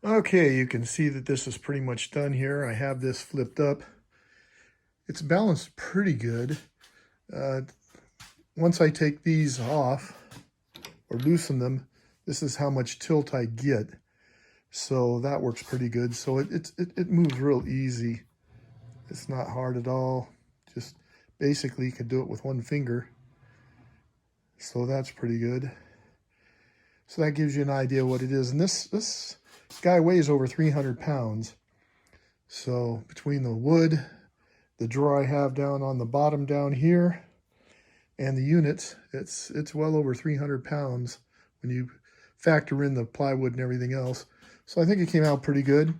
Okay, you can see that this is pretty much done here. I have this flipped up. It's balanced pretty good. Uh, Once I take these off or loosen them, this is how much tilt I get. So that works pretty good. So it moves real easy. It's not hard at all. Just basically you can do it with one finger. So that's pretty good. So that gives you an idea what it is. And this guy weighs over 300 pounds. So between the wood, the drawer I have down on the bottom down here, and the units, it's well over 300 pounds when you factor in the plywood and everything else. So I think it came out pretty good.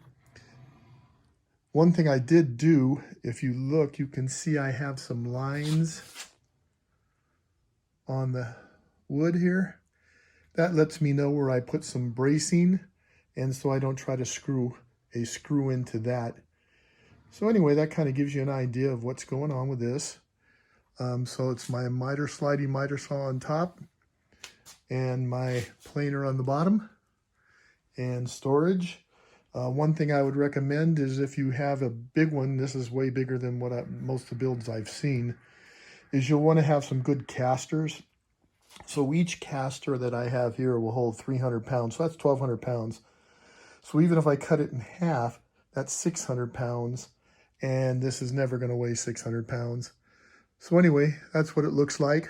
One thing I did do, if you look, you can see I have some lines on the wood here. That lets me know where I put some bracing, and so I don't try to screw a screw into that. So anyway, that kind of gives you an idea of what's going on with this. So it's my sliding miter saw on top, and my planer on the bottom, and storage. One thing I would recommend is if you have a big one, this is way bigger than what most of the builds I've seen, is you'll want to have some good casters. So each caster that I have here will hold 300 pounds, so that's 1,200 pounds. So even if I cut it in half, that's 600 pounds, and this is never going to weigh 600 pounds. So anyway, that's what it looks like.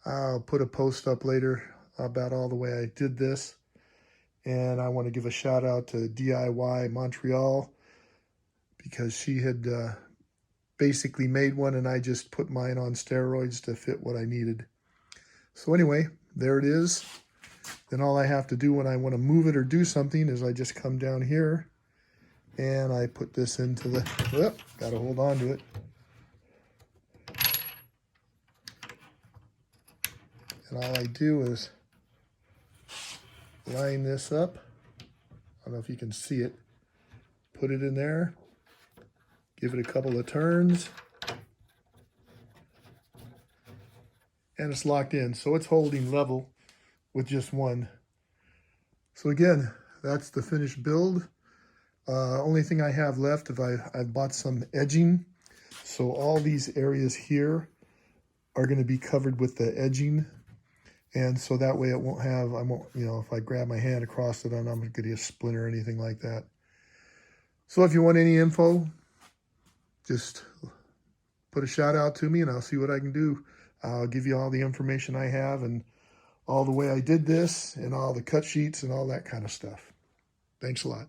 I'll put a post up later about all the way I did this. And I want to give a shout out to DIY Montreal, because she had basically made one and I just put mine on steroids to fit what I needed. So anyway, there it is. Then all I have to do when I want to move it or do something is I just come down here and I put this into the, got to hold on to it. And all I do is line this up. I don't know if you can see it. Put it in there. Give it a couple of turns. And it's locked in. So it's holding level with just one. So again, that's the finished build. Only thing I have left is I've bought some edging. So all these areas here are going to be covered with the edging. And so that way I won't, if I grab my hand across it, I'm not going to get a splinter or anything like that. So if you want any info, just put a shout out to me and I'll see what I can do. I'll give you all the information I have and all the way I did this and all the cut sheets and all that kind of stuff. Thanks a lot.